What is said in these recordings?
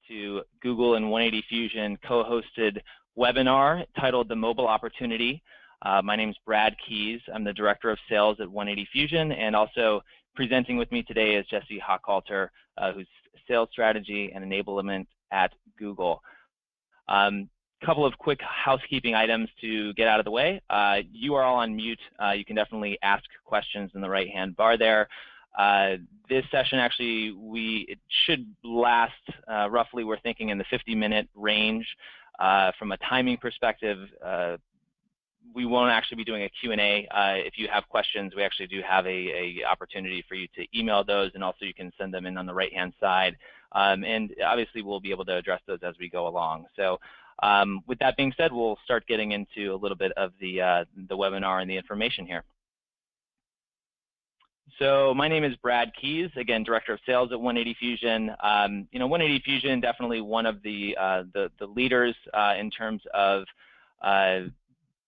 to Google and 180 Fusion co-hosted webinar titled The Mobile Opportunity. My name is Brad Keys. I'm the Director of Sales at 180 Fusion, and also presenting with me today is Jesse Hochhalter, who's Sales Strategy and Enablement at Google. Couple of quick housekeeping items to get out of the way. You are all on mute. You can definitely ask questions in the right-hand bar there. This session actually, it should last roughly, we're thinking, in the 50-minute range. From a timing perspective, we won't actually be doing a Q&A. If you have questions, we actually do have a opportunity for you to email those, and also you can send them in on the right-hand side. And obviously, we'll be able to address those as we go along. So with that being said, we'll start getting into a little bit of the webinar and the information here. So my name is Brad Keys, again, Director of Sales at 180 Fusion. 180 Fusion, definitely one of the leaders in terms of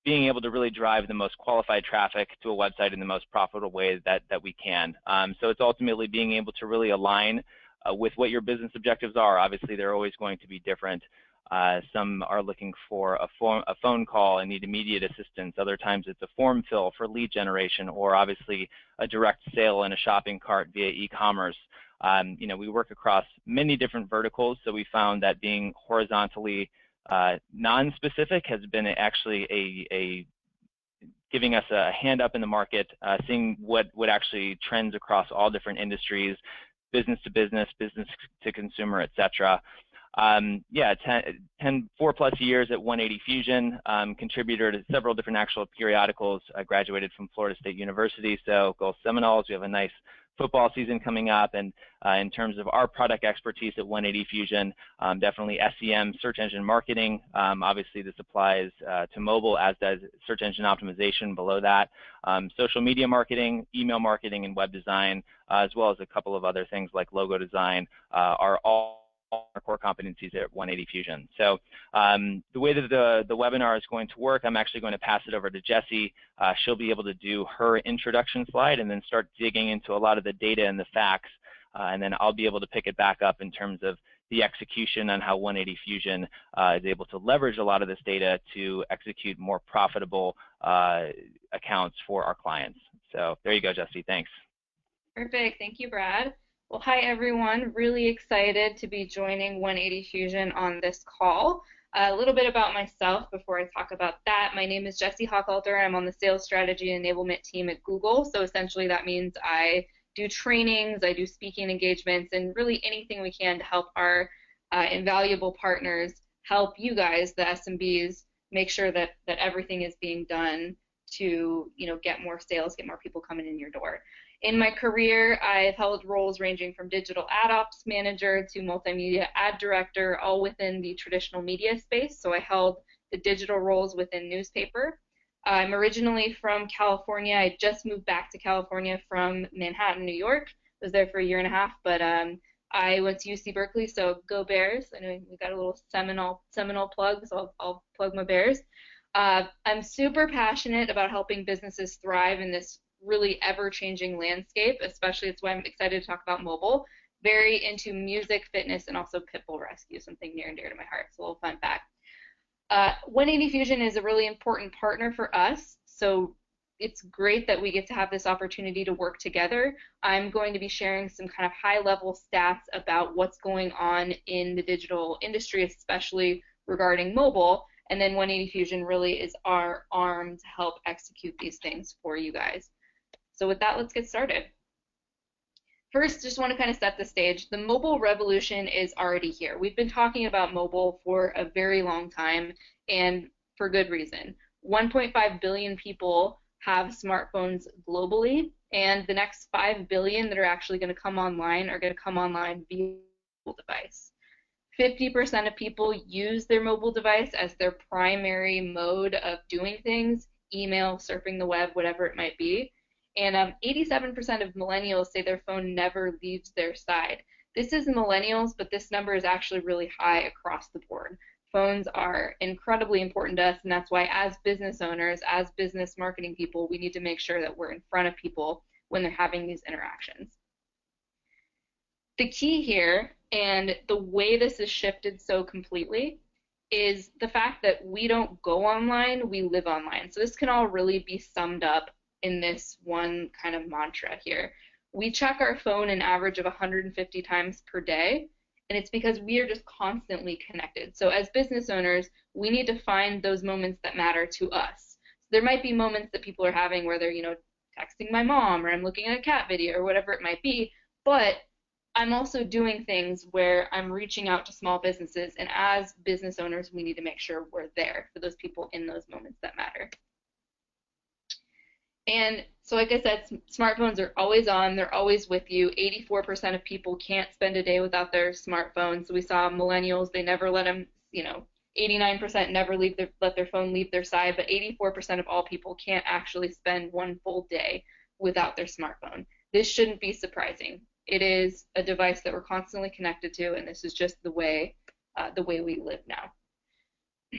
being able to really drive the most qualified traffic to a website in the most profitable way that we can. So it's ultimately being able to really align with what your business objectives are. Obviously, they're always going to be different. Some are looking for a phone call and need immediate assistance. Other times it's a form fill for lead generation, or obviously a direct sale in a shopping cart via e-commerce. We work across many different verticals, so we found that being horizontally non-specific has been actually giving us a hand up in the market, seeing what actually trends across all different industries, business to business, business to consumer, etc. 4+ years at 180 Fusion, contributor to several different actual periodicals. I graduated from Florida State University, so go Seminoles. We have a nice football season coming up, and in terms of our product expertise at 180 Fusion, definitely SEM, search engine marketing. Obviously, this applies to mobile, as does search engine optimization below that. Social media marketing, email marketing, and web design, as well as a couple of other things like logo design, are all our core competencies at 180 Fusion. So the way that the webinar is going to work, I'm actually going to pass it over to Jessie. She'll be able to do her introduction slide and then start digging into a lot of the data and the facts, and then I'll be able to pick it back up in terms of the execution on how 180 Fusion is able to leverage a lot of this data to execute more profitable accounts for our clients. So there you go, Jessie. Thanks. Perfect. Thank you, Brad. Well, hi, everyone. Really excited to be joining 180 Fusion on this call. A little bit about myself before I talk about that. My name is Jesse Hochhalter. I'm on the Sales Strategy and Enablement team at Google. So essentially that means I do trainings, I do speaking engagements, and really anything we can to help our invaluable partners help you guys, the SMBs, make sure that everything is being done to get more sales, get more people coming in your door. In my career, I've held roles ranging from digital ad ops manager to multimedia ad director, all within the traditional media space. So I held the digital roles within newspaper. I'm originally from California. I just moved back to California from Manhattan, New York. I was there for a year and a half, but I went to UC Berkeley, so go Bears. I know we got a little Seminole plug, so I'll plug my Bears. I'm super passionate about helping businesses thrive in this really ever-changing landscape, especially it's why I'm excited to talk about mobile. Very into music, fitness, and also pit bull rescue, something near and dear to my heart. So a little fun fact. 180 Fusion is a really important partner for us, so it's great that we get to have this opportunity to work together. I'm going to be sharing some kind of high-level stats about what's going on in the digital industry, especially regarding mobile, and then 180 Fusion really is our arm to help execute these things for you guys. So with that, let's get started. First, just want to kind of set the stage. The mobile revolution is already here. We've been talking about mobile for a very long time, and for good reason. 1.5 billion people have smartphones globally, and the next 5 billion that are actually going to come online are going to come online via mobile device. 50% of people use their mobile device as their primary mode of doing things, email, surfing the web, whatever it might be. And 87% of millennials say their phone never leaves their side. This is millennials, but this number is actually really high across the board. Phones are incredibly important to us, and that's why as business owners, as business marketing people, we need to make sure that we're in front of people when they're having these interactions. The key here And the way this has shifted so completely is the fact that we don't go online, we live online. So this can all really be summed up in this one kind of mantra here. We check our phone an average of 150 times per day, and it's because we are just constantly connected. So as business owners, we need to find those moments that matter to us. So there might be moments that people are having where they're, texting my mom, or I'm looking at a cat video, or whatever it might be, but I'm also doing things where I'm reaching out to small businesses, and as business owners, we need to make sure we're there for those people in those moments that matter. And so, like I said, smartphones are always on, they're always with you. 84% of people can't spend a day without their smartphone. So we saw millennials, they never let them, 89% never let their phone leave their side, but 84% of all people can't actually spend one full day without their smartphone. This shouldn't be surprising. It is a device that we're constantly connected to, and this is just the way we live now.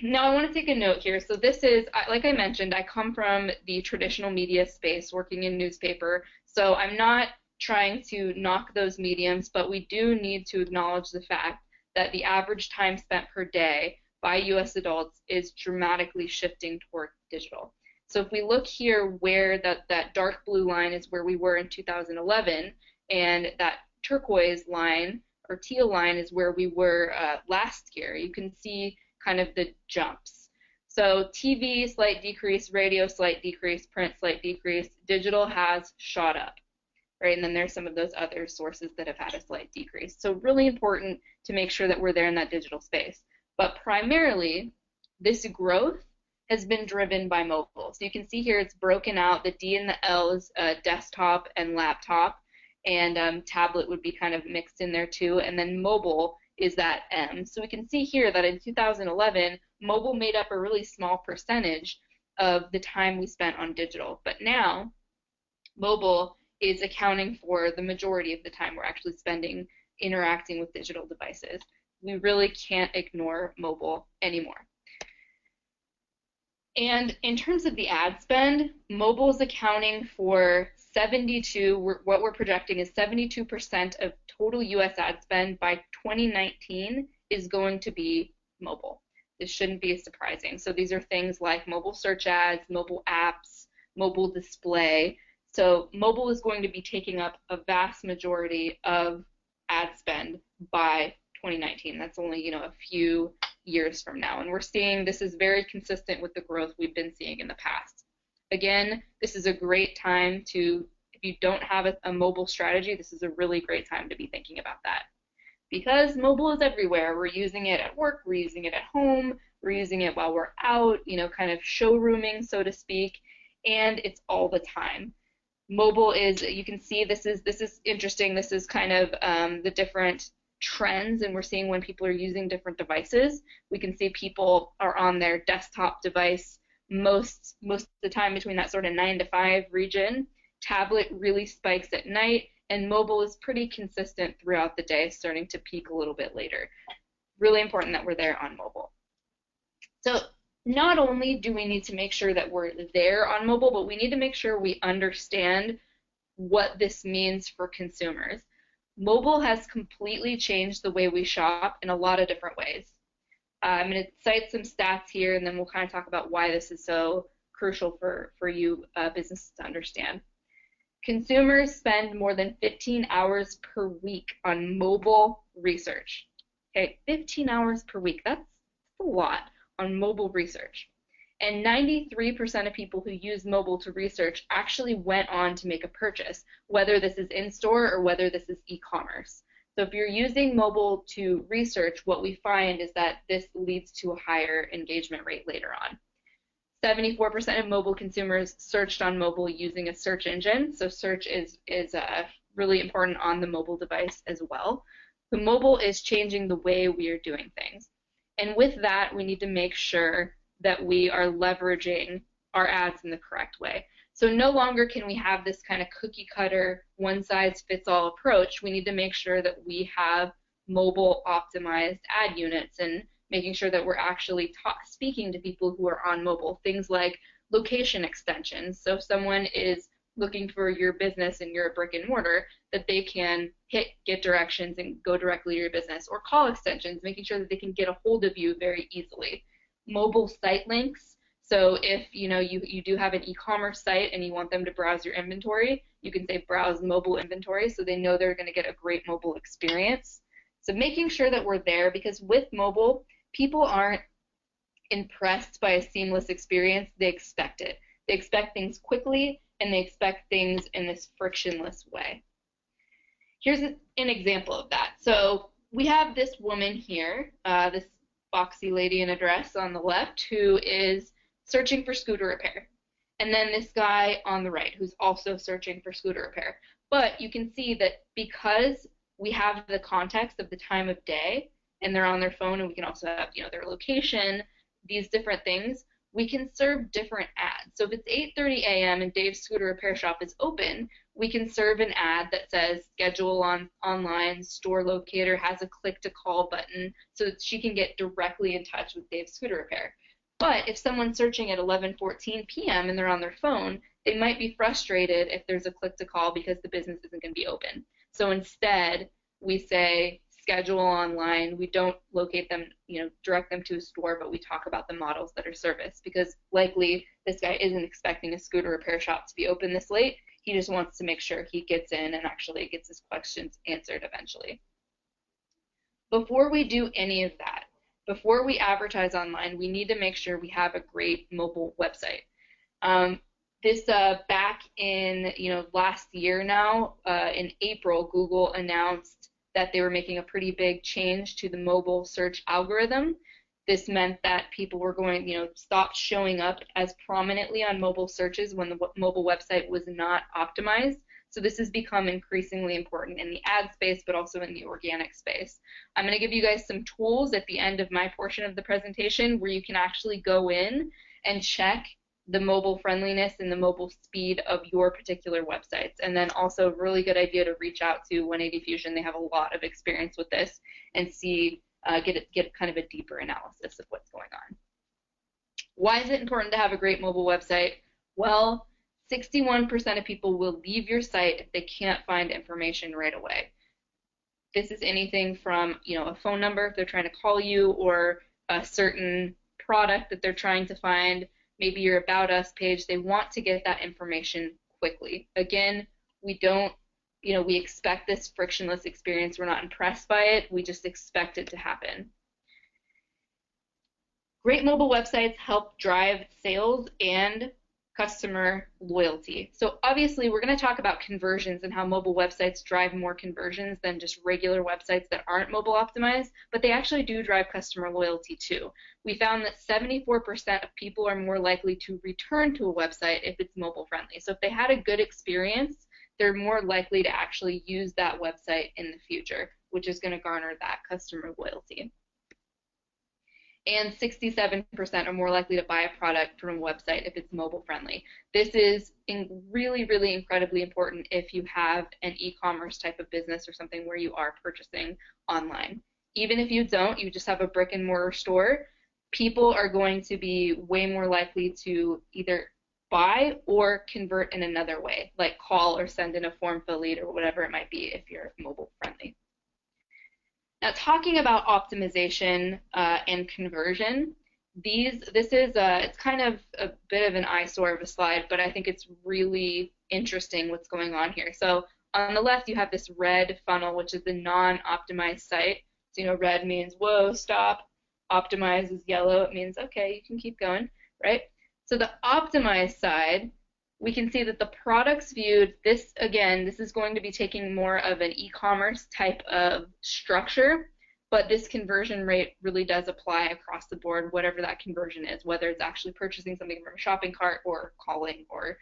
Now I want to take a note here. So this is, like I mentioned, I come from the traditional media space, working in newspaper. So I'm not trying to knock those mediums, but we do need to acknowledge the fact that the average time spent per day by U.S. adults is dramatically shifting toward digital. So if we look here where that dark blue line is where we were in 2011, and that turquoise line or teal line is where we were last year, you can see kind of the jumps. So TV, slight decrease, radio, slight decrease, print, slight decrease, digital has shot up, right? And then there's some of those other sources that have had a slight decrease. So really important to make sure that we're there in that digital space. But primarily, this growth has been driven by mobile. So you can see here it's broken out. The D and the L is desktop and laptop, and tablet would be kind of mixed in there too. And then mobile is that M. So we can see here that in 2011, mobile made up a really small percentage of the time we spent on digital. But now, mobile is accounting for the majority of the time we're actually spending interacting with digital devices. We really can't ignore mobile anymore. And in terms of the ad spend, mobile is accounting for what we're projecting is 72% of total US ad spend by 2019 is going to be mobile. This shouldn't be surprising. So these are things like mobile search ads, mobile apps, mobile display. So mobile is going to be taking up a vast majority of ad spend by 2019. That's only, a few years from now. And we're seeing this is very consistent with the growth we've been seeing in the past. Again, this is a great time to, if you don't have a mobile strategy, this is a really great time to be thinking about that. Because mobile is everywhere. We're using it at work, we're using it at home, we're using it while we're out, kind of showrooming, so to speak, and it's all the time. Mobile is, you can see this is interesting. This is kind of the different trends, and we're seeing when people are using different devices. We can see people are on their desktop device most of the time between that sort of 9 to 5 region. Tablet really spikes at night, and mobile is pretty consistent throughout the day, starting to peak a little bit later. Really important that we're there on mobile. So not only do we need to make sure that we're there on mobile, but we need to make sure we understand what this means for consumers. Mobile has completely changed the way we shop in a lot of different ways. I'm going to cite some stats here, and then we'll kind of talk about why this is so crucial for you businesses to understand. Consumers spend more than 15 hours per week on mobile research. Okay, 15 hours per week, that's a lot on mobile research. And 93% of people who use mobile to research actually went on to make a purchase, whether this is in-store or whether this is e-commerce. So if you're using mobile to research, what we find is that this leads to a higher engagement rate later on. 74% of mobile consumers searched on mobile using a search engine. So search is really important on the mobile device as well. The mobile is changing the way we are doing things. And with that, we need to make sure that we are leveraging our ads in the correct way. So no longer can we have this kind of cookie cutter, one size fits all approach. We need to make sure that we have mobile optimized ad units and making sure that we're actually speaking to people who are on mobile. Things like location extensions. So if someone is looking for your business and you're a brick and mortar, that they can hit get directions and go directly to your business, or call extensions, making sure that they can get a hold of you very easily. Mobile site links. So if you do have an e-commerce site and you want them to browse your inventory, you can say browse mobile inventory, so they know they're going to get a great mobile experience. So making sure that we're there, because with mobile, people aren't impressed by a seamless experience, they expect it. They expect things quickly, and they expect things in this frictionless way. Here's an example of that. So we have this woman here, this boxy lady in a dress on the left, who is searching for scooter repair. And then this guy on the right who's also searching for scooter repair. But you can see that because we have the context of the time of day, and they're on their phone, and we can also have their location, these different things, we can serve different ads. So if it's 8:30 a.m. and Dave's Scooter Repair Shop is open, we can serve an ad that says schedule online, store locator, has a click to call button, so that she can get directly in touch with Dave's Scooter Repair. But if someone's searching at 11:14 p.m. and they're on their phone, they might be frustrated if there's a click to call because the business isn't going to be open. So instead, we say schedule online. We don't locate them, direct them to a store, but we talk about the models that are serviced, because likely this guy isn't expecting a scooter repair shop to be open this late. He just wants to make sure he gets in and actually gets his questions answered eventually. Before we do any of that, before we advertise online, we need to make sure we have a great mobile website. Back in last year now, in April, Google announced that they were making a pretty big change to the mobile search algorithm. This meant that people were going, stop showing up as prominently on mobile searches when the mobile website was not optimized. So this has become increasingly important in the ad space, but also in the organic space. I'm going to give you guys some tools at the end of my portion of the presentation where you can actually go in and check the mobile friendliness and the mobile speed of your particular websites. And then also a really good idea to reach out to 180fusion. They have a lot of experience with this, and see, get kind of a deeper analysis of what's going on. Why is it important to have a great mobile website? Well, 61% of people will leave your site if they can't find information right away. This is anything from a phone number if they're trying to call you, or a certain product that they're trying to find, maybe your About Us page. They want to get that information quickly. Again, we expect this frictionless experience. We're not impressed by it. We just expect it to happen. Great mobile websites help drive sales and customer loyalty. So obviously we're going to talk about conversions and how mobile websites drive more conversions than just regular websites that aren't mobile optimized, but they actually do drive customer loyalty too. We found that 74% of people are more likely to return to a website if it's mobile friendly. So if they had a good experience, they're more likely to actually use that website in the future, which is going to garner that customer loyalty. And 67% are more likely to buy a product from a website if it's mobile friendly. This is really, really incredibly important if you have an e-commerce type of business or something where you are purchasing online. Even if you don't, you just have a brick and mortar store, people are going to be way more likely to either buy or convert in another way, like call or send in a form fill lead or whatever it might be if you're mobile friendly. Now, talking about optimization and conversion, it's kind of a bit of an eyesore of a slide, but I think it's really interesting what's going on here. So on the left, you have this red funnel, which is the non-optimized site. So red means whoa, stop. Optimized is yellow. It means okay, you can keep going, right? So the optimized side, we can see that the products viewed, this is going to be taking more of an e-commerce type of structure, but this conversion rate really does apply across the board, whatever that conversion is, whether it's actually purchasing something from a shopping cart or calling or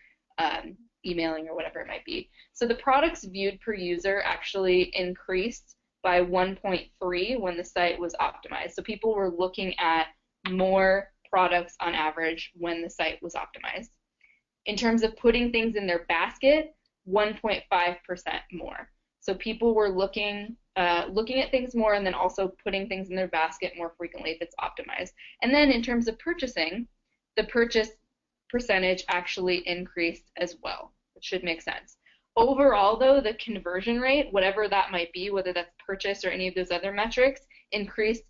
emailing or whatever it might be. So the products viewed per user actually increased by 1.3 when the site was optimized. So people were looking at more products on average when the site was optimized. In terms of putting things in their basket, 1.5% more. So people were looking at things more, and then also putting things in their basket more frequently if it's optimized. And then in terms of purchasing, the purchase percentage actually increased as well, which should make sense. Overall, though, the conversion rate, whatever that might be, whether that's purchase or any of those other metrics, increased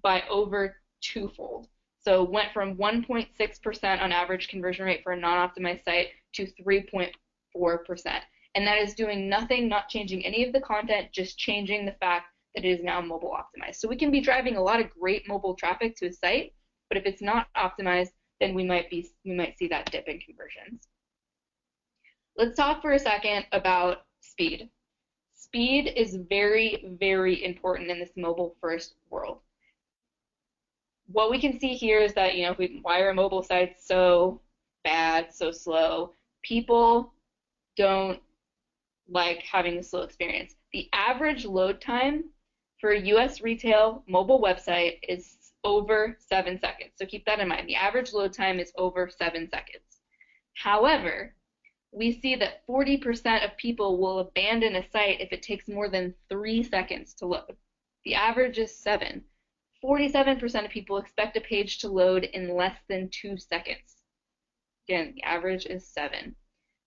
by over twofold. So went from 1.6% on average conversion rate for a non-optimized site to 3.4%. And that is doing nothing, not changing any of the content, just changing the fact that it is now mobile optimized. So we can be driving a lot of great mobile traffic to a site, but if it's not optimized, then we might see that dip in conversions. Let's talk for a second about speed. Speed is very, very important in this mobile first world. What we can see here is that, why are mobile sites so bad, so slow? People don't like having a slow experience. The average load time for a US retail mobile website is over 7 seconds. So keep that in mind. The average load time is over 7 seconds. However, we see that 40% of people will abandon a site if it takes more than 3 seconds to load. The average is 7. 47% of people expect a page to load in less than 2 seconds. Again, the average is 7.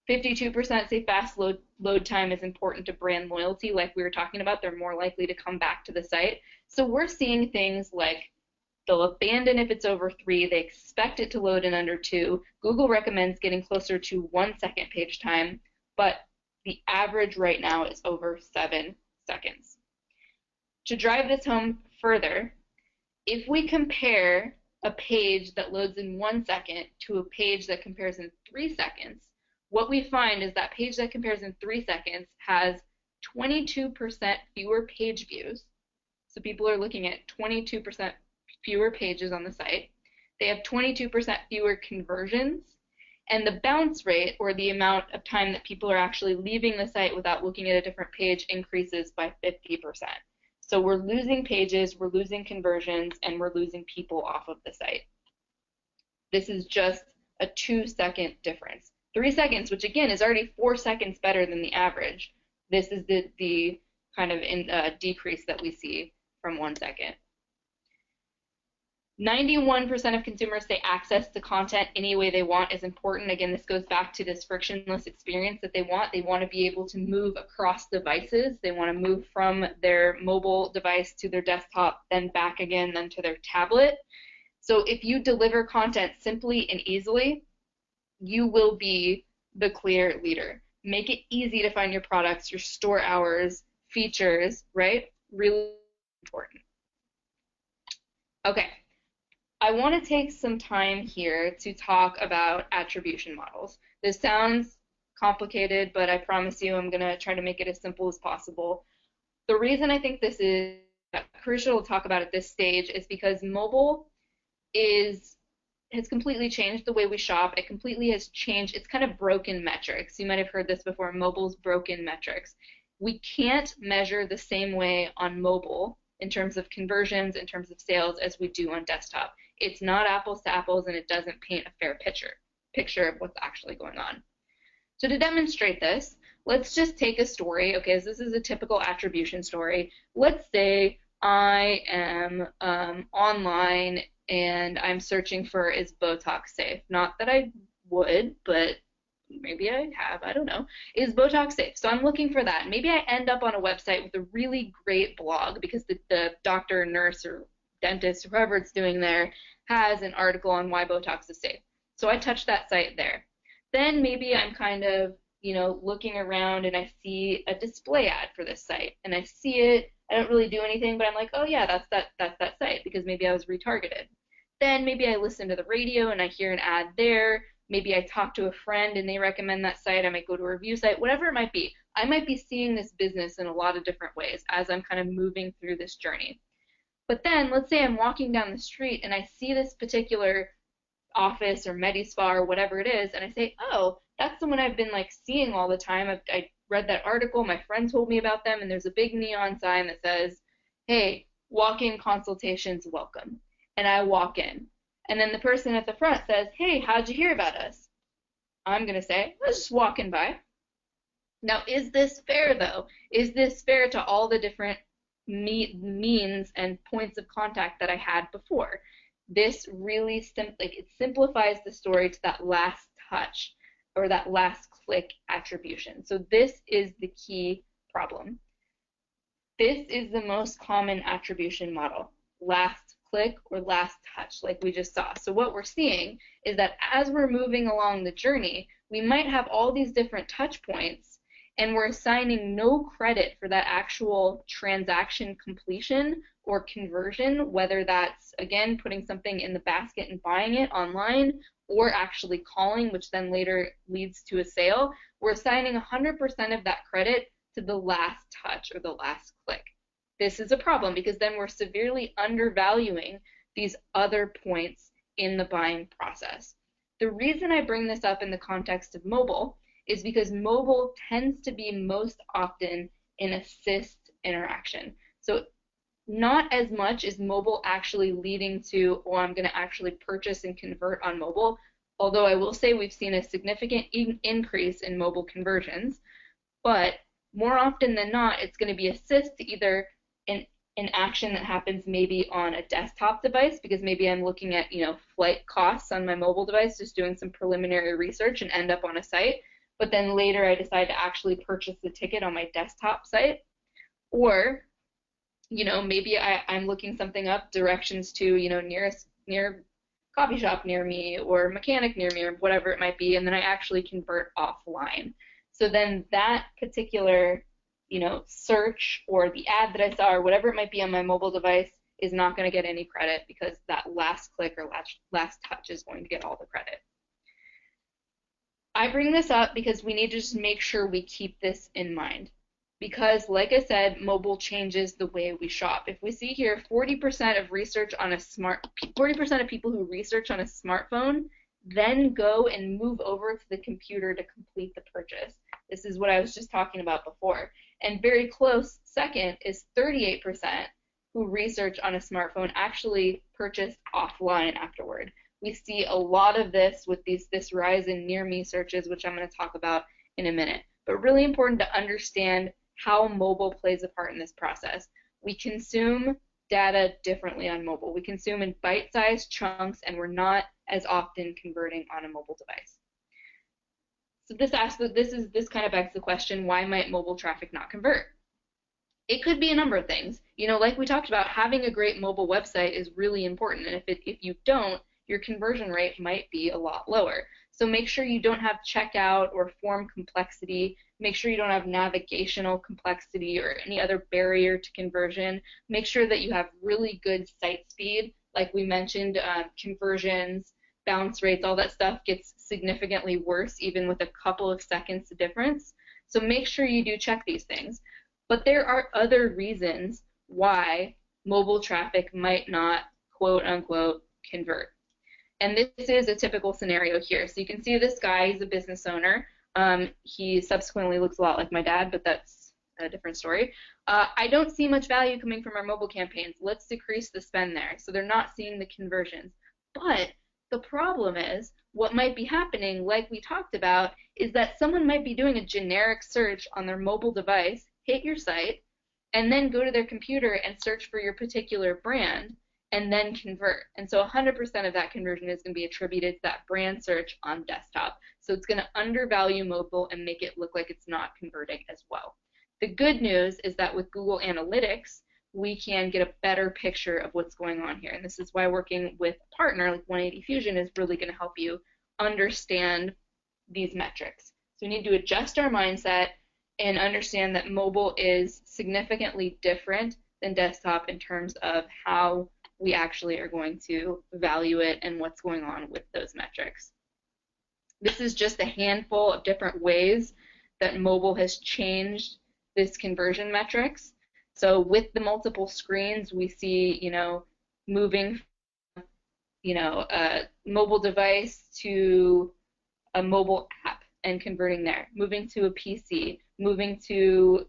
52% say fast load time is important to brand loyalty, like we were talking about. They're more likely to come back to the site. So we're seeing things like they'll abandon if it's over 3. They expect it to load in under 2. Google recommends getting closer to 1 second page time, but the average right now is over 7 seconds. To drive this home further, if we compare a page that loads in 1 second to a page that compares in 3 seconds, what we find is that page that compares in 3 seconds has 22% fewer page views. So people are looking at 22% fewer pages on the site. They have 22% fewer conversions, and the bounce rate, or the amount of time that people are actually leaving the site without looking at a different page, increases by 50%. So we're losing pages, we're losing conversions, and we're losing people off of the site. This is just a 2-second difference. 3 seconds, which again is already 4 seconds better than the average. This is the kind of decrease that we see from 1 second. 91% of consumers say access to content any way they want is important. Again, this goes back to this frictionless experience that they want. They want to be able to move across devices. They want to move from their mobile device to their desktop, then back again, then to their tablet. So if you deliver content simply and easily, you will be the clear leader. Make it easy to find your products, your store hours, features, right? Really important. Okay. I want to take some time here to talk about attribution models. This sounds complicated, but I promise you I'm going to try to make it as simple as possible. The reason I think this is crucial to talk about at this stage is because mobile has completely changed the way we shop. It completely has changed. It's kind of broken metrics. You might have heard this before. Mobile's broken metrics. We can't measure the same way on mobile in terms of conversions, in terms of sales, as we do on desktop. It's not apples to apples, and it doesn't paint a fair picture of what's actually going on. So to demonstrate this, let's just take a story. Okay, so this is a typical attribution story. Let's say I am online and I'm searching for, is Botox safe? Not that I would, but maybe I have, I don't know. Is Botox safe? So I'm looking for that. Maybe I end up on a website with a really great blog because the doctor, nurse, or dentist, whoever it's doing there, has an article on why Botox is safe. So I touch that site there. Then maybe I'm kind of, looking around and I see a display ad for this site, and I see it. I don't really do anything, but I'm like, oh yeah, that's that site, because maybe I was retargeted. Then maybe I listen to the radio and I hear an ad there. Maybe I talk to a friend and they recommend that site. I might go to a review site, whatever it might be. I might be seeing this business in a lot of different ways as I'm kind of moving through this journey. But then let's say I'm walking down the street and I see this particular office or Medispa or whatever it is, and I say, oh, that's the one I've been seeing all the time. I read that article, my friend told me about them, and there's a big neon sign that says, hey, walk-in consultations welcome. And I walk in. And then the person at the front says, hey, how'd you hear about us? I'm going to say, I was just walking by. Now, is this fair, though? Is this fair to all the different means and points of contact that I had before? This really it simplifies the story to that last touch. or that last click attribution. So this is the key problem. This is the most common attribution model, last click or last touch, like we just saw. So what we're seeing is that as we're moving along the journey, we might have all these different touch points, and we're assigning no credit for that actual transaction completion or conversion, whether that's, again, putting something in the basket and buying it online, or actually calling, which then later leads to a sale. We're assigning 100% of that credit to the last touch or the last click. This is a problem because then we're severely undervaluing these other points in the buying process. The reason I bring this up in the context of mobile is because mobile tends to be most often an assist interaction. So not as much is mobile actually leading to, oh, I'm going to actually purchase and convert on mobile, although I will say we've seen a significant increase in mobile conversions, but more often than not, it's going to be assist to either an action that happens maybe on a desktop device, because maybe I'm looking at, flight costs on my mobile device, just doing some preliminary research and end up on a site, but then later I decide to actually purchase the ticket on my desktop site. Or, maybe I'm looking something up, directions to, near coffee shop near me or mechanic near me or whatever it might be, and then I actually convert offline. So then that particular, search or the ad that I saw or whatever it might be on my mobile device is not going to get any credit because that last click or last touch is going to get all the credit. I bring this up because we need to just make sure we keep this in mind. Because, like I said, mobile changes the way we shop. If we see here, 40% of people who research on a smartphone then go and move over to the computer to complete the purchase. This is what I was just talking about before. And very close second is 38% who research on a smartphone actually purchase offline afterward. We see a lot of this with this rise in near me searches, which I'm going to talk about in a minute. But really important to understand how mobile plays a part in this process. We consume data differently on mobile. We consume in bite-sized chunks, and we're not as often converting on a mobile device. So this kind of begs the question, why might mobile traffic not convert? It could be a number of things. Like we talked about, having a great mobile website is really important, and if you don't, your conversion rate might be a lot lower. So make sure you don't have checkout or form complexity. Make sure you don't have navigational complexity or any other barrier to conversion. Make sure that you have really good site speed. Like we mentioned, conversions, bounce rates, all that stuff gets significantly worse even with a couple of seconds difference. So make sure you do check these things. But there are other reasons why mobile traffic might not, quote unquote, convert. And this is a typical scenario here. So you can see this guy, he's a business owner. He subsequently looks a lot like my dad, but that's a different story. I don't see much value coming from our mobile campaigns. Let's decrease the spend there. So they're not seeing the conversions. But the problem is, what might be happening, like we talked about, is that someone might be doing a generic search on their mobile device, hit your site, and then go to their computer and search for your particular brand, and then convert. And so 100% of that conversion is going to be attributed to that brand search on desktop. So it's going to undervalue mobile and make it look like it's not converting as well. The good news is that with Google Analytics, we can get a better picture of what's going on here. And this is why working with a partner like 180fusion is really going to help you understand these metrics. So we need to adjust our mindset and understand that mobile is significantly different than desktop in terms of how we actually are going to value it and what's going on with those metrics. This is just a handful of different ways that mobile has changed this conversion metrics. So with the multiple screens, we see, moving from, a mobile device to a mobile app and converting there, moving to a PC, moving to,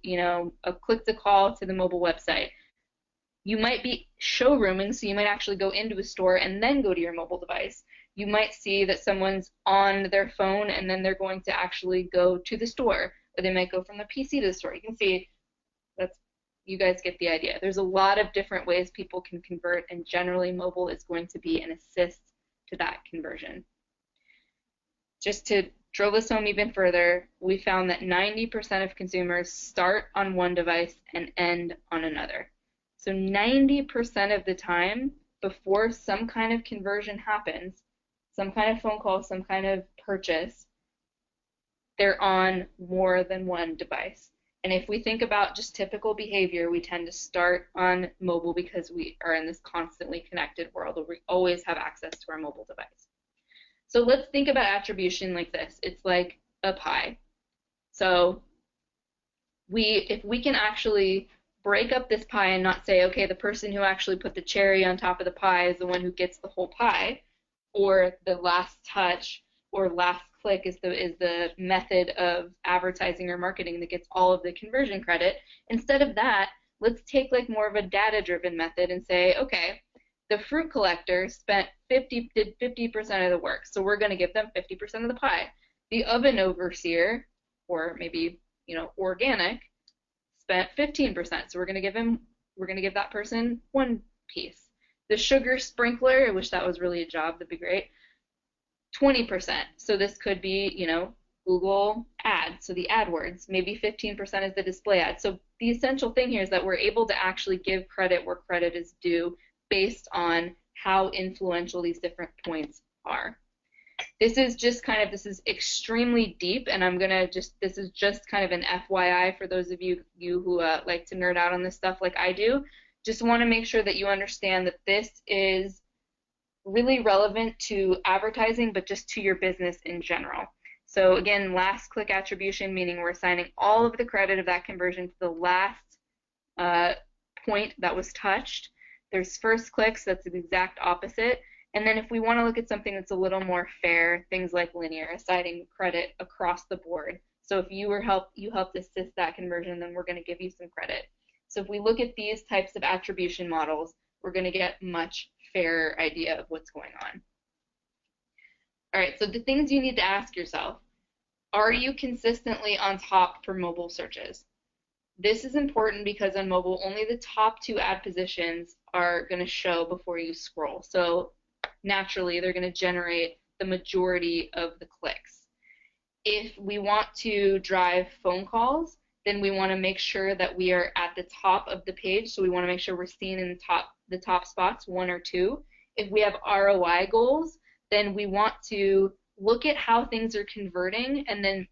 a click to call to the mobile website. You might be showrooming, so you might actually go into a store and then go to your mobile device. You might see that someone's on their phone and then they're going to actually go to the store, or they might go from the PC to the store. You can see you guys get the idea. There's a lot of different ways people can convert, and generally mobile is going to be an assist to that conversion. Just to Drove us home even further. We found that 90% of consumers start on one device and end on another. So 90% of the time, before some kind of conversion happens, some kind of phone call, some kind of purchase, they're on more than one device. And if we think about just typical behavior, we tend to start on mobile because we are in this constantly connected world where we always have access to our mobile device. So let's think about attribution like this. It's like a pie. So if we can actually break up this pie and not say, okay, the person who actually put the cherry on top of the pie is the one who gets the whole pie, or the last touch or last click is the method of advertising or marketing that gets all of the conversion credit. Instead of that, let's take like more of a data-driven method and say, okay, the fruit collector did 50% of the work, so we're going to give them 50% of the pie. The oven overseer, or maybe organic, spent 15%, so we're going to give that person one piece. The sugar sprinkler, I wish that was really a job, that'd be great, 20%. So this could be, Google ads, so the AdWords. Maybe 15% is the display ad. So the essential thing here is that we're able to actually give credit where credit is due based on how influential these different points are. This is extremely deep, and this is just kind of an FYI for those of you who like to nerd out on this stuff like I do. Just want to make sure that you understand that this is really relevant to advertising, but just to your business in general. So again, last click attribution, meaning we're assigning all of the credit of that conversion to the last point that was touched. There's first clicks, that's the exact opposite. And then if we want to look at something that's a little more fair, things like linear, assigning credit across the board. So if you helped assist that conversion, then we're going to give you some credit. So if we look at these types of attribution models, we're going to get much fairer idea of what's going on. All right, so the things you need to ask yourself: are you consistently on top for mobile searches? This is important because on mobile, only the top 2 ad positions are going to show before you scroll. So naturally, they're going to generate the majority of the clicks. If we want to drive phone calls, then we want to make sure that we are at the top of the page. So we want to make sure we're seen in the top spots, 1 or 2. If we have ROI goals, then we want to look at how things are converting and then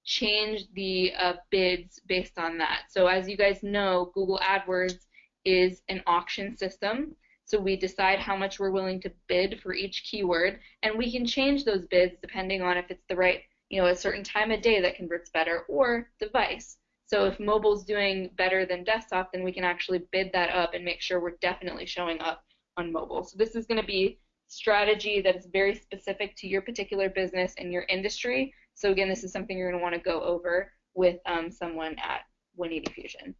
change the bids based on that. So as you guys know, Google AdWords is an auction system. So we decide how much we're willing to bid for each keyword, and we can change those bids depending on if it's the right, a certain time of day that converts better, or device. So if mobile's doing better than desktop, then we can actually bid that up and make sure we're definitely showing up on mobile. So this is going to be strategy that is very specific to your particular business and your industry. So again, this is something you're going to want to go over with someone at 180fusion.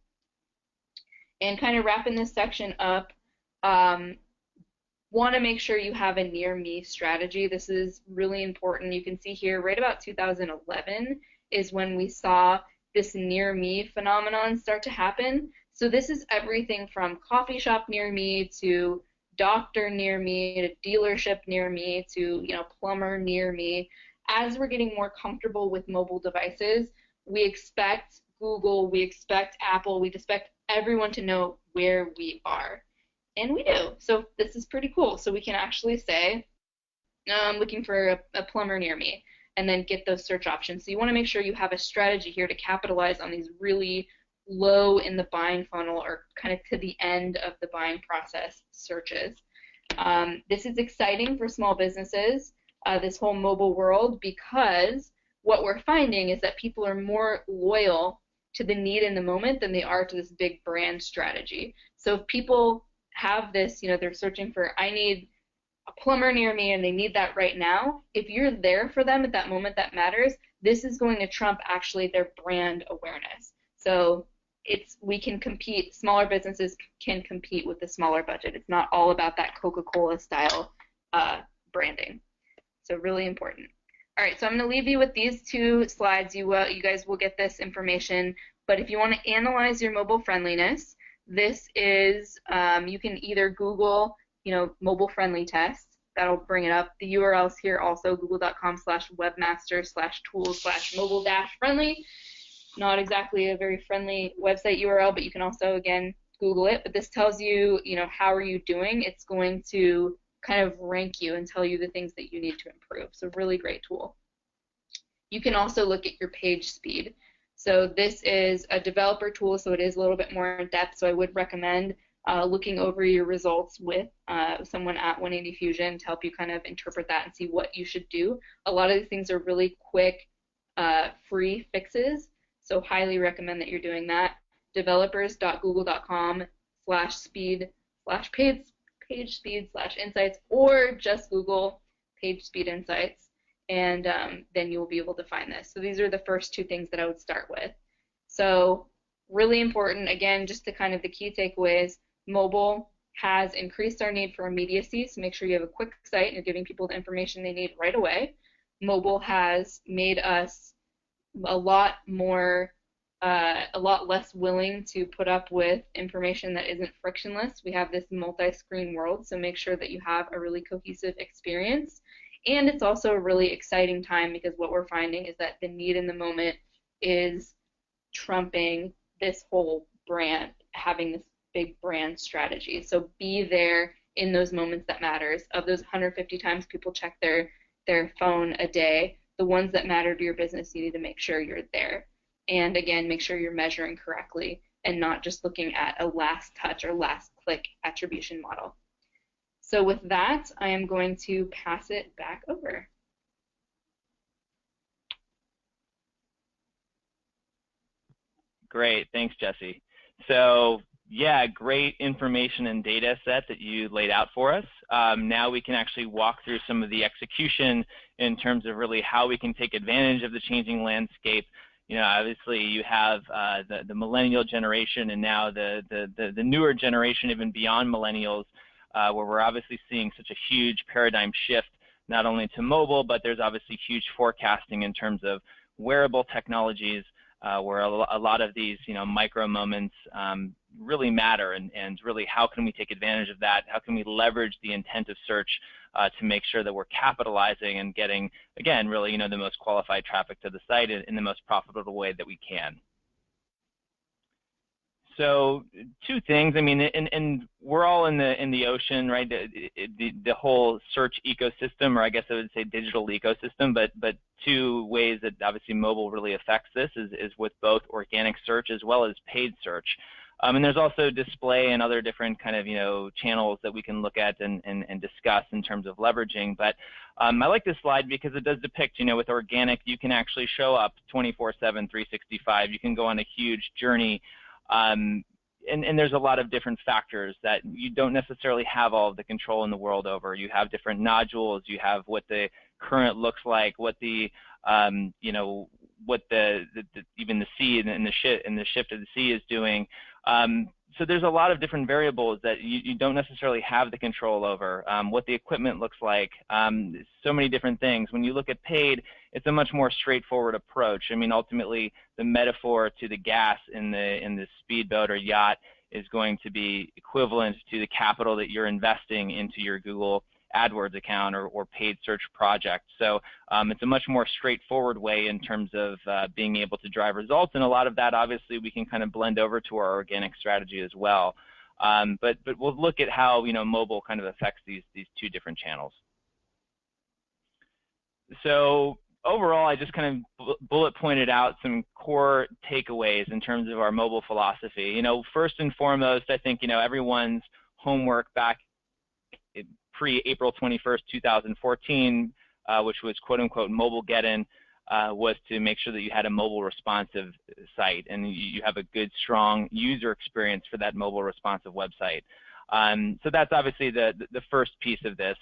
And kind of wrapping this section up, want to make sure you have a near me strategy. This is really important. You can see here right about 2011 is when we saw this near me phenomenon start to happen. So this is everything from coffee shop near me to doctor near me to dealership near me to plumber near me. As we're getting more comfortable with mobile devices, we expect Google, we expect Apple, we expect everyone to know where we are. And we do. So this is pretty cool. So we can actually say, I'm looking for a plumber near me, and then get those search options. So you want to make sure you have a strategy here to capitalize on these really low in the buying funnel, or kind of to the end of the buying process searches. This is exciting for small businesses, this whole mobile world, because what we're finding is that people are more loyal to the need in the moment than they are to this big brand strategy. So if people have this, they're searching for, I need a plumber near me, and they need that right now. If you're there for them at that moment that matters, this is going to trump actually their brand awareness. So we can compete, smaller businesses can compete with the smaller budget. It's not all about that Coca-Cola style branding. So really important. All right, so I'm going to leave you with these 2 slides. You guys will get this information, but if you want to analyze your mobile friendliness, this is, you can either Google, mobile friendly tests. that'll bring it up. The URLs here also google.com/webmaster/tools/mobile-friendly. Not exactly a very friendly website URL, but you can also, again, Google it. But this tells you, how are you doing? It's going to kind of rank you and tell you the things that you need to improve. So really great tool. You can also look at your page speed. So this is a developer tool, so it is a little bit more in depth. So I would recommend looking over your results with someone at 180fusion to help you kind of interpret that and see what you should do. A lot of these things are really quick, free fixes, so highly recommend that you're doing that. developers.google.com/speed/page speed/insights, or just Google page speed insights, and then you'll be able to find this. So these are the first two things that I would start with. So really important, again, just to kind of the key takeaways, mobile has increased our need for immediacy, so make sure you have a quick site and you're giving people the information they need right away. Mobile has made us a lot less willing to put up with information that isn't frictionless. We have this multi-screen world, so make sure that you have a really cohesive experience. And it's also a really exciting time, because what we're finding is that the need in the moment is trumping this whole brand, having this big brand strategy. So be there in those moments that matters. Of those 150 times people check their phone a day, the ones that matter to your business, you need to make sure you're there. And again, make sure you're measuring correctly and not just looking at a last touch or last click attribution model. So with that, I am going to pass it back over. Great, thanks, Jesse. So yeah, great information and data set that you laid out for us. Now we can actually walk through some of the execution in terms of really how we can take advantage of the changing landscape. Obviously you have the millennial generation, and now the newer generation, even beyond millennials, where we're obviously seeing such a huge paradigm shift, not only to mobile, but there's obviously huge forecasting in terms of wearable technologies, where a lot of these micro moments really matter, and really how can we take advantage of that? How can we leverage the intent of search to make sure that we're capitalizing and getting, again, really the most qualified traffic to the site in the most profitable way that we can? So two things. I mean, and we're all in the ocean, right? The whole search ecosystem, or I guess I would say digital ecosystem. But two ways that obviously mobile really affects this is with both organic search as well as paid search. And there's also display and other different kind of channels that we can look at and discuss in terms of leveraging. But I like this slide because it does depict, with organic, you can actually show up 24/7, 365. You can go on a huge journey. And there's a lot of different factors that you don't necessarily have all of the control in the world over. You have different nodules. You have what the current looks like, what the what even the sea and the shift of the sea is doing. So there's a lot of different variables that you don't necessarily have the control over. What the equipment looks like, so many different things. When you look at paid, it's a much more straightforward approach. I mean, ultimately, the metaphor to the gas in the speedboat or yacht is going to be equivalent to the capital that you're investing into your Google AdWords account or paid search project. So it's a much more straightforward way in terms of being able to drive results, and a lot of that obviously we can kind of blend over to our organic strategy as well. But we'll look at how mobile kind of affects these two different channels. So overall, I just kind of bullet pointed out some core takeaways in terms of our mobile philosophy. First and foremost, I think everyone's homework back pre-April 21st, 2014, which was quote-unquote mobile-geddon, was to make sure that you had a mobile responsive site and you have a good, strong user experience for that mobile responsive website. So that's obviously the first piece of this.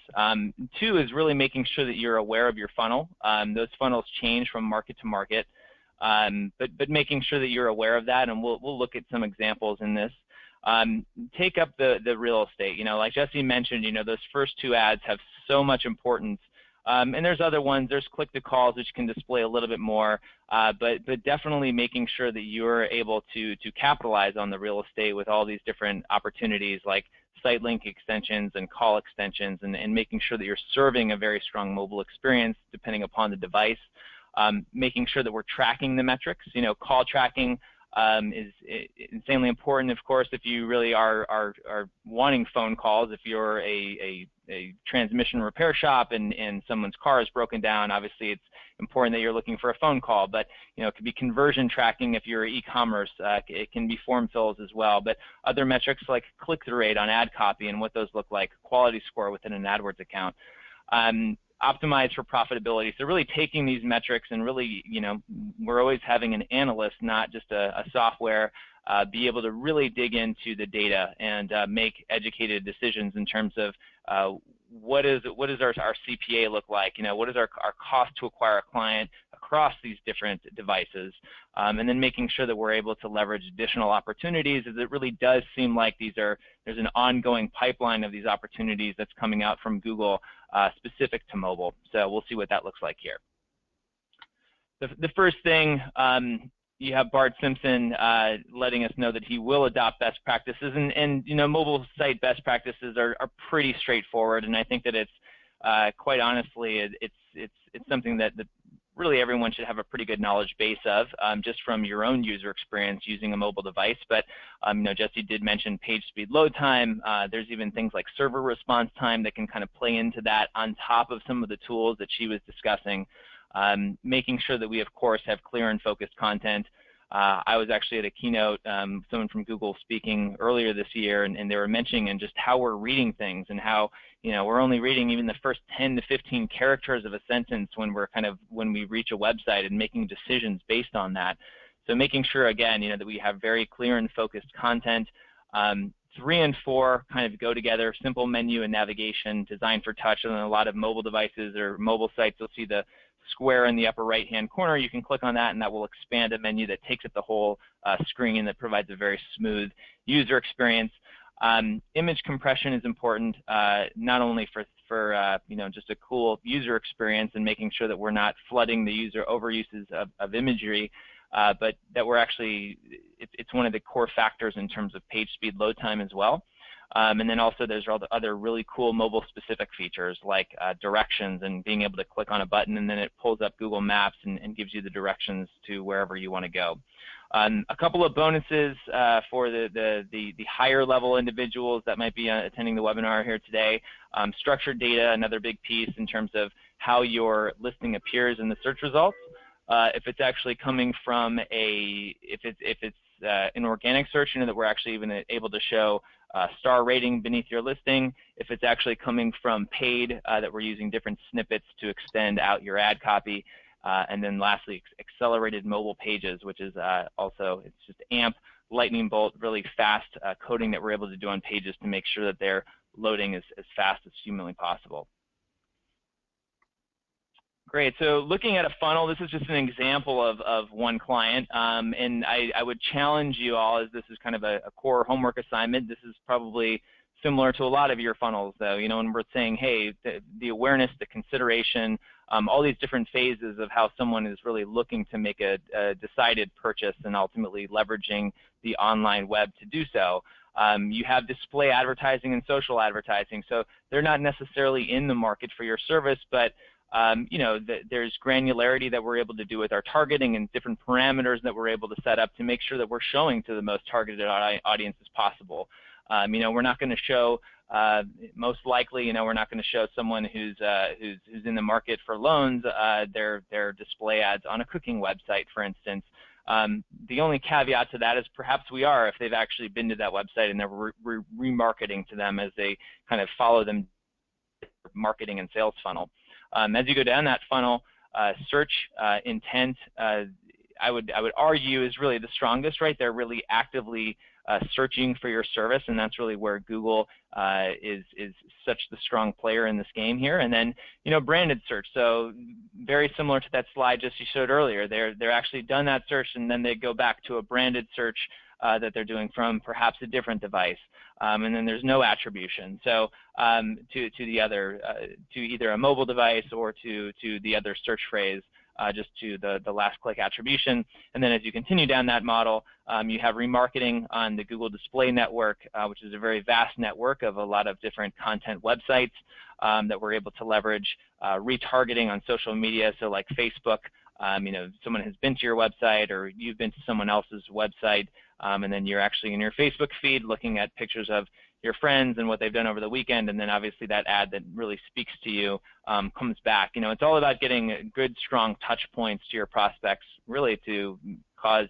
Two is really making sure that you're aware of your funnel. Those funnels change from market to market, but making sure that you're aware of that, and we'll look at some examples in this. Take up the real estate. Like Jesse mentioned, those first two ads have so much importance. And there's other ones. There's click to calls, which can display a little bit more, but definitely making sure that you're able to capitalize on the real estate with all these different opportunities like site link extensions and call extensions, and making sure that you're serving a very strong mobile experience depending upon the device. Making sure that we're tracking the metrics. Call tracking is insanely important, of course, if you really are wanting phone calls. If you're a transmission repair shop and someone's car is broken down, obviously it's important that you're looking for a phone call. But it could be conversion tracking if you're e-commerce. It can be form fills as well. But other metrics like click-through rate on ad copy and what those look like, quality score within an AdWords account. Optimize for profitability. So really taking these metrics and really, we're always having an analyst, not just a software, be able to really dig into the data and make educated decisions in terms of what does our CPA look like? What is our cost to acquire a client across these different devices? And then making sure that we're able to leverage additional opportunities, as it really does seem like there's an ongoing pipeline of these opportunities that's coming out from Google specific to mobile. So we'll see what that looks like here. The first thing, you have Bart Simpson letting us know that he will adopt best practices, and mobile site best practices are pretty straightforward, and I think that it's quite honestly it's something that really everyone should have a pretty good knowledge base of, just from your own user experience using a mobile device. But Jesse did mention page speed load time. There's even things like server response time that can kind of play into that on top of some of the tools that she was discussing. Making sure that we, of course, have clear and focused content. I was actually at a keynote, someone from Google speaking earlier this year, and they were mentioning and just how we're reading things and how we're only reading even the first 10 to 15 characters of a sentence when we reach a website, and making decisions based on that. So making sure, again, that we have very clear and focused content. 3 and 4 kind of go together: simple menu and navigation, designed for touch. And on a lot of mobile devices or mobile sites, you'll see the square in the upper right-hand corner. You can click on that, and that will expand a menu that takes up the whole screen, that provides a very smooth user experience. Image compression is important, not only for just a cool user experience and making sure that we're not flooding the user overuses of imagery, but that we're actually, it's one of the core factors in terms of page speed load time as well. And then also there's all the other really cool mobile specific features like directions, and being able to click on a button and then it pulls up Google Maps and gives you the directions to wherever you want to go. A couple of bonuses for the higher level individuals that might be attending the webinar here today. Structured data, another big piece in terms of how your listing appears in the search results. If it's actually coming from if it's an organic search, that we're actually even able to show star rating beneath your listing. If it's actually coming from paid, that we're using different snippets to extend out your ad copy. And then lastly, accelerated mobile pages, which is also, it's just AMP, lightning bolt, really fast coding that we're able to do on pages to make sure that they're loading as fast as humanly possible. Great. So looking at a funnel, this is just an example of one client, and I would challenge you all, as this is kind of a core homework assignment. This is probably similar to a lot of your funnels, though. When we're saying, hey, the awareness, the consideration, all these different phases of how someone is really looking to make a decided purchase and ultimately leveraging the online web to do so. You have display advertising and social advertising, so they're not necessarily in the market for your service, but there's granularity that we're able to do with our targeting and different parameters that we're able to set up to make sure that we're showing to the most targeted audience as possible. We're not going to show, most likely, we're not going to show someone who's in the market for loans their display ads on a cooking website, for instance. The only caveat to that is perhaps we are, if they've actually been to that website and they're remarketing to them as they kind of follow them marketing and sales funnel. As you go down that funnel, search intent, I would argue, is really the strongest, right? They're really actively searching for your service, and that's really where Google is such the strong player in this game here. And then, branded search. So very similar to that slide just you showed earlier. They're actually done that search, and then they go back to a branded search that they're doing from perhaps a different device, and then there's no attribution. So to either a mobile device or to the other search phrase, just to the last click attribution. And then as you continue down that model, you have remarketing on the Google Display Network, which is a very vast network of a lot of different content websites that we're able to leverage. Retargeting on social media, so like Facebook, someone has been to your website or you've been to someone else's website, and then you're actually in your Facebook feed looking at pictures of your friends and what they've done over the weekend, and then obviously that ad that really speaks to you comes back. It's all about getting good, strong touch points to your prospects, really to cause,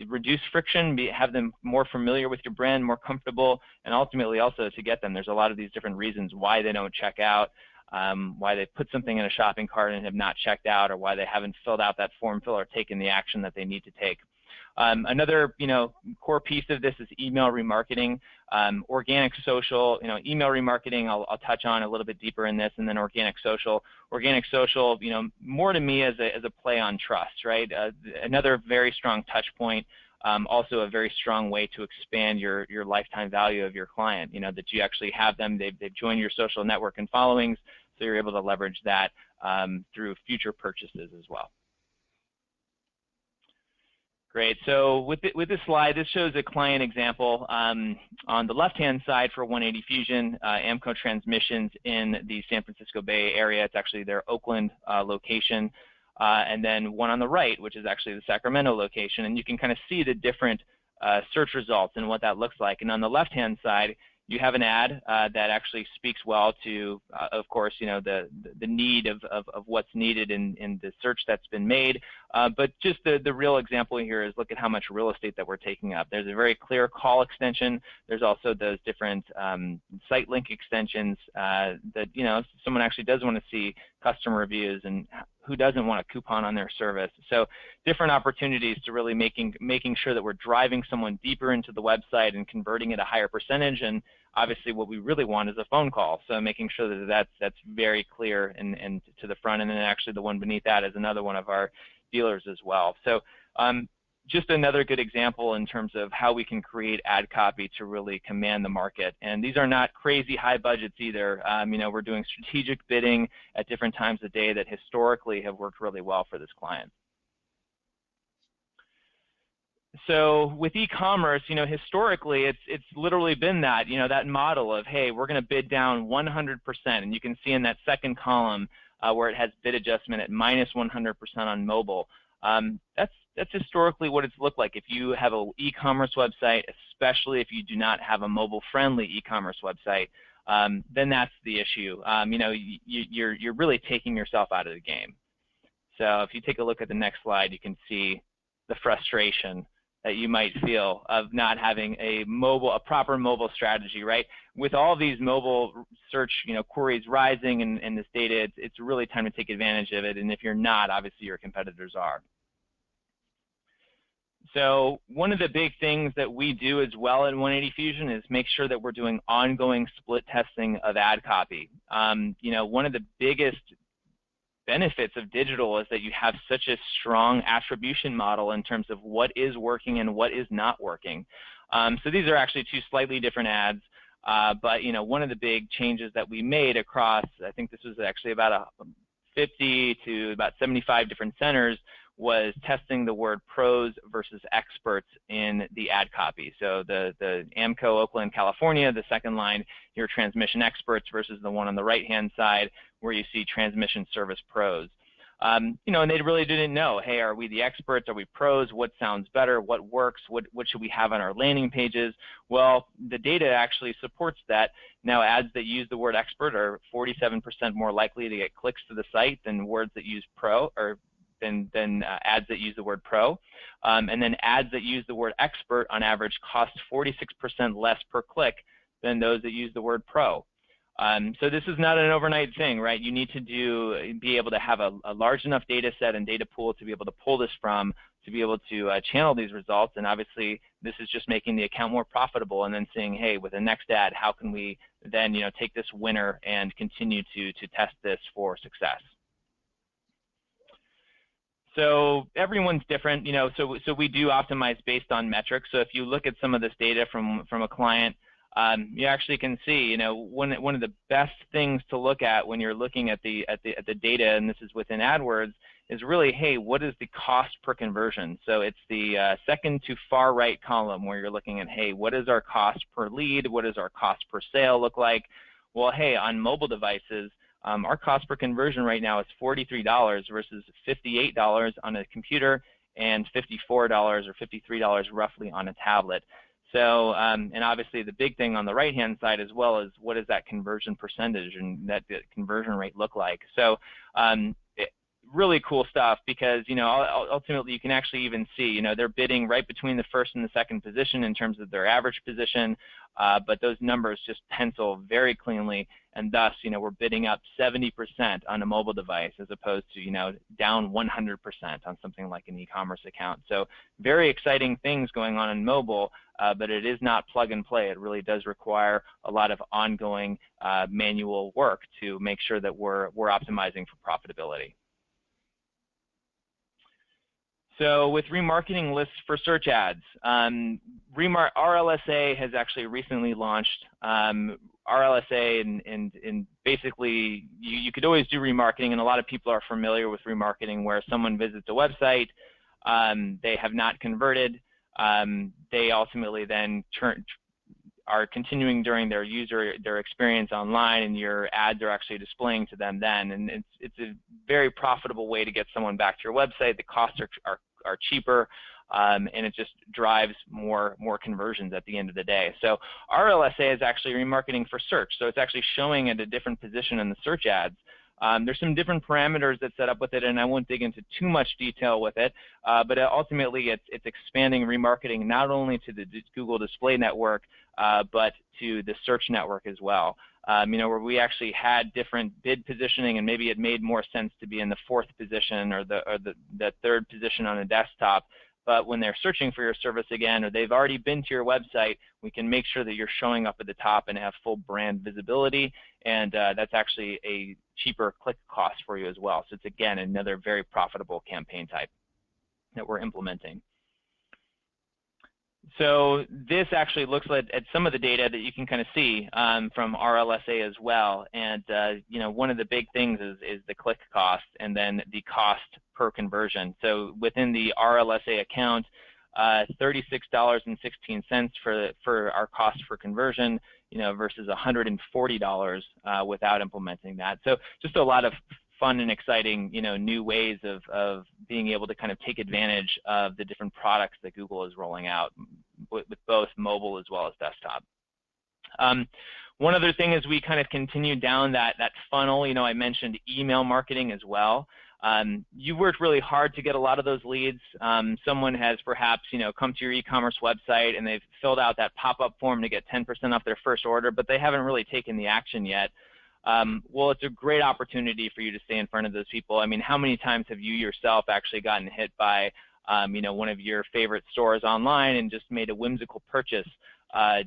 reduce friction, have them more familiar with your brand, more comfortable, and ultimately also to get them. There's a lot of these different reasons why they don't check out, why they put something in a shopping cart and have not checked out, or why they haven't filled out that form fill or taken the action that they need to take. Another core piece of this is email remarketing, organic social. Email remarketing I'll touch on a little bit deeper in this, and then organic social. Organic social, more to me as a play on trust, right? Another very strong touch point. Also a very strong way to expand your lifetime value of your client, that you actually have them, they've joined your social network and followings, so you're able to leverage that through future purchases as well. Great. So with this slide, this shows a client example on the left-hand side for 180fusion, AMCO Transmissions in the San Francisco Bay Area. It's actually their Oakland location. And then one on the right, which is actually the Sacramento location. And you can kind of see the different search results and what that looks like. And on the left-hand side, you have an ad that actually speaks well to, of course, the need of what's needed in the search that's been made. But just the real example here is look at how much real estate that we're taking up. There's a very clear call extension. There's also those different site link extensions that, if someone actually does want to see customer reviews, and who doesn't want a coupon on their service. So different opportunities to really making sure that we're driving someone deeper into the website and converting at a higher percentage. And obviously what we really want is a phone call. So making sure that that's very clear and to the front. And then actually the one beneath that is another one of our dealers as well. So just another good example in terms of how we can create ad copy to really command the market. And these are not crazy high budgets either. We're doing strategic bidding at different times of day that historically have worked really well for this client. So with e-commerce, historically it's literally been that, that model of, hey, we're going to bid down 100%. And you can see in that second column where it has bid adjustment at minus 100% on mobile. That's historically what it's looked like. If you have an e-commerce website, especially if you do not have a mobile-friendly e-commerce website, then that's the issue. You're really taking yourself out of the game. So if you take a look at the next slide, you can see the frustration that you might feel of not having a proper mobile strategy, right? With all these mobile search, queries rising and this data, it's really time to take advantage of it. And if you're not, obviously your competitors are. So one of the big things that we do as well at 180fusion is make sure that we're doing ongoing split testing of ad copy. One of the biggest benefits of digital is that you have such a strong attribution model in terms of what is working and what is not working. So these are actually two slightly different ads, but one of the big changes that we made across, I think this was actually about 50 to about 75 different centers, was testing the word pros versus experts in the ad copy. So the AMCO Oakland, California, the second line here, transmission experts versus the one on the right-hand side where you see transmission service pros. And they really didn't know, hey, are we the experts? Are we pros? What sounds better? What works? What should we have on our landing pages? Well, the data actually supports that. Now, ads that use the word expert are 47% more likely to get clicks to the site than words that use pro, or than ads that use the word pro. And then ads that use the word expert on average cost 46% less per click than those that use the word pro. So this is not an overnight thing, right? You need to be able to have a large enough data set and data pool to be able to pull this from, to be able to channel these results. And obviously, this is just making the account more profitable and then saying, hey, with the next ad, how can we then take this winner and continue to test this for success? So everyone's different, so we do optimize based on metrics. So if you look at some of this data from a client, you actually can see, one of the best things to look at when you're looking at the data, and this is within AdWords, is really, hey, what is the cost per conversion? So it's the second to far right column where you're looking at, hey, what is our cost per lead? What does our cost per sale look like? Well, hey, on mobile devices, our cost per conversion right now is $43 versus $58 on a computer and $54 or $53 roughly on a tablet. So, and obviously the big thing on the right-hand side as well is what does that conversion percentage and that conversion rate look like? So, really cool stuff because, ultimately you can actually even see, they're bidding right between the first and the second position in terms of their average position, but those numbers just pencil very cleanly, and thus, we're bidding up 70% on a mobile device as opposed to, down 100% on something like an e-commerce account. So very exciting things going on in mobile, but it is not plug and play. It really does require a lot of ongoing manual work to make sure that we're optimizing for profitability. So with remarketing lists for search ads, RLSA has actually recently launched. RLSA and basically you could always do remarketing, and a lot of people are familiar with remarketing where someone visits a website, they have not converted, they ultimately then are continuing during their experience online, and your ads are actually displaying to them then, and it's a very profitable way to get someone back to your website. The costs are cheaper, and it just drives more conversions at the end of the day. So RLSA is actually remarketing for search, so it's actually showing at a different position in the search ads. There's some different parameters that set up with it, and I won't dig into too much detail with it, but ultimately it's expanding remarketing not only to the Google Display Network, but to the search network as well. Where we actually had different bid positioning, and maybe it made more sense to be in the fourth position or the third position on a desktop. But when they're searching for your service again, or they've already been to your website, we can make sure that you're showing up at the top and have full brand visibility, and that's actually a cheaper click cost for you as well. So it's, again, another very profitable campaign type that we're implementing. So this actually looks at some of the data that you can kind of see from RLSA as well, and one of the big things is the click cost and then the cost per conversion. So within the RLSA account, $36.16 for our cost for conversion, versus $140 without implementing that. So just a lot of fun and exciting, new ways of being able to kind of take advantage of the different products that Google is rolling out with both mobile as well as desktop. One other thing is we kind of continue down that funnel. I mentioned email marketing as well. You worked really hard to get a lot of those leads. Someone has perhaps, come to your e-commerce website and they've filled out that pop-up form to get 10% off their first order, but they haven't really taken the action yet. Well, it's a great opportunity for you to stay in front of those people. I mean, how many times have you yourself actually gotten hit by, one of your favorite stores online and just made a whimsical purchase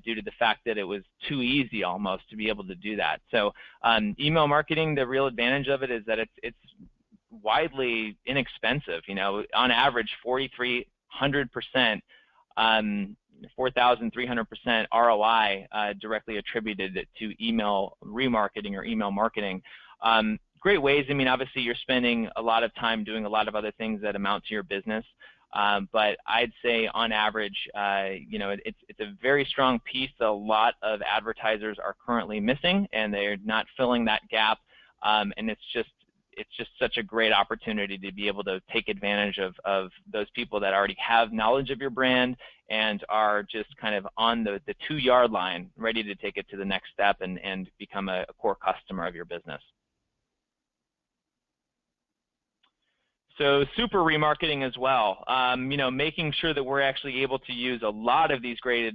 due to the fact that it was too easy almost to be able to do that? So email marketing, the real advantage of it is that it's widely inexpensive. On average, 4,300%. 4,300% ROI directly attributed to email remarketing or email marketing. Great ways. I mean, obviously you're spending a lot of time doing a lot of other things that amount to your business, but I'd say on average, it's a very strong piece that a lot of advertisers are currently missing, and they're not filling that gap, and it's just such a great opportunity to be able to take advantage of those people that already have knowledge of your brand and are just kind of on the 2-yard line, ready to take it to the next step and become a core customer of your business. So super remarketing as well, making sure that we're actually able to use a lot of these great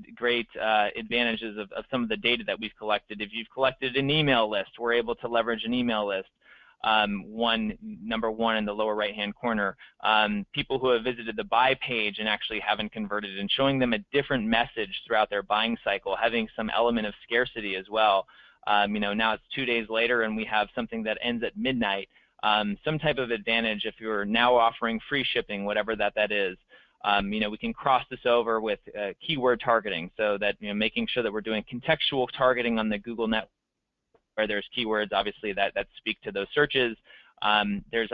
advantages of some of the data that we've collected. If you've collected an email list, we're able to leverage an email list. Number one in the lower right-hand corner, people who have visited the buy page and actually haven't converted, and showing them a different message throughout their buying cycle, having some element of scarcity as well. Now it's 2 days later and we have something that ends at midnight. Some type of advantage if you're now offering free shipping, whatever that is. We can cross this over with keyword targeting, so that making sure that we're doing contextual targeting on the Google network, where there's keywords obviously that speak to those searches. There's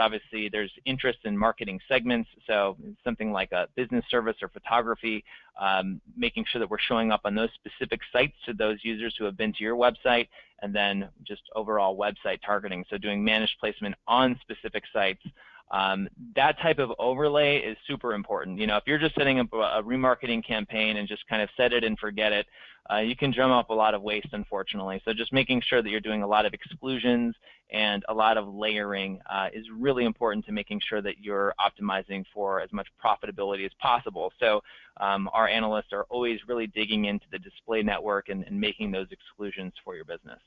interest in marketing segments, so something like a business service or photography, making sure that we're showing up on those specific sites to those users who have been to your website, and then just overall website targeting, so doing managed placement on specific sites. That type of overlay is super important. If you're just setting up a remarketing campaign and just kind of set it and forget it, you can drum up a lot of waste, unfortunately. So just making sure that you're doing a lot of exclusions and a lot of layering is really important to making sure that you're optimizing for as much profitability as possible. So our analysts are always really digging into the display network and making those exclusions for your business.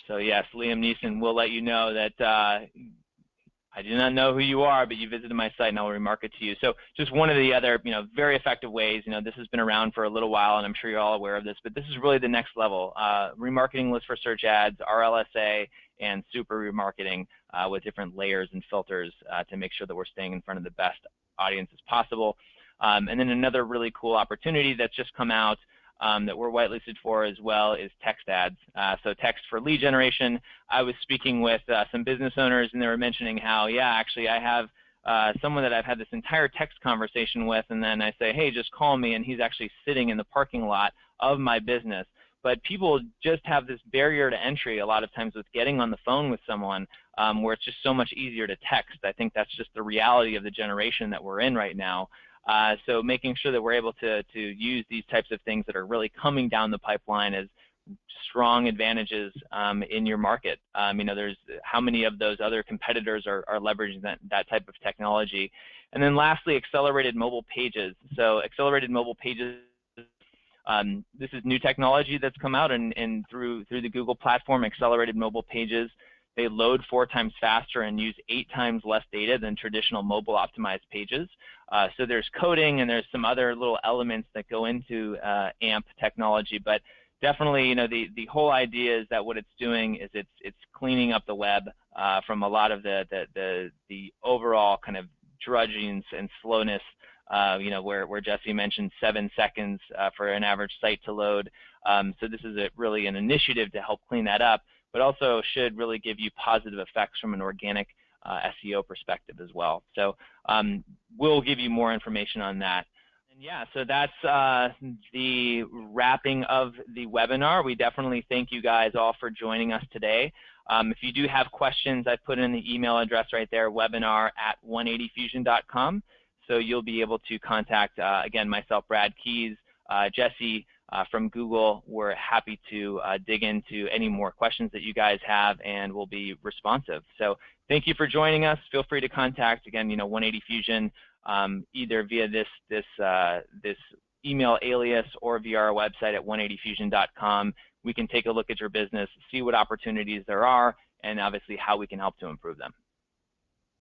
So yes, Liam Neeson will let you know that I do not know who you are, but you visited my site and I'll remarket to you. So just one of the other, very effective ways, this has been around for a little while and I'm sure you're all aware of this, but this is really the next level. Remarketing lists for search ads, RLSA, and super remarketing with different layers and filters to make sure that we're staying in front of the best audiences possible. And then another really cool opportunity that's just come out that we're whitelisted for as well is text ads. So text for lead generation. I was speaking with some business owners and they were mentioning how, yeah, actually I have someone that I've had this entire text conversation with, and then I say, hey, just call me, and he's actually sitting in the parking lot of my business. But people just have this barrier to entry a lot of times with getting on the phone with someone where it's just so much easier to text. I think that's just the reality of the generation that we're in right now. So making sure that we're able to use these types of things that are really coming down the pipeline as strong advantages in your market. There's how many of those other competitors are leveraging that type of technology. And then lastly, accelerated mobile pages. So accelerated mobile pages, this is new technology that's come out, and through the Google platform, accelerated mobile pages, they load 4 times faster and use 8 times less data than traditional mobile optimized pages. So there's coding and there's some other little elements that go into AMP technology, but definitely, the whole idea is that what it's doing is it's cleaning up the web from a lot of the overall kind of drudging and slowness. Where Jesse mentioned 7 seconds for an average site to load. So this is really an initiative to help clean that up, but also should really give you positive effects from an organic SEO perspective as well. So we'll give you more information on that. And yeah, so that's the wrapping of the webinar. We definitely thank you guys all for joining us today. If you do have questions, I put in the email address right there, webinar@180fusion.com. So you'll be able to contact, again, myself, Brad Keys, Jesse from Google. We're happy to dig into any more questions that you guys have, and we'll be responsive. So thank you for joining us. Feel free to contact, again, 180 Fusion, either via this email alias or via our website at 180fusion.com. We can take a look at your business, see what opportunities there are, and obviously how we can help to improve them.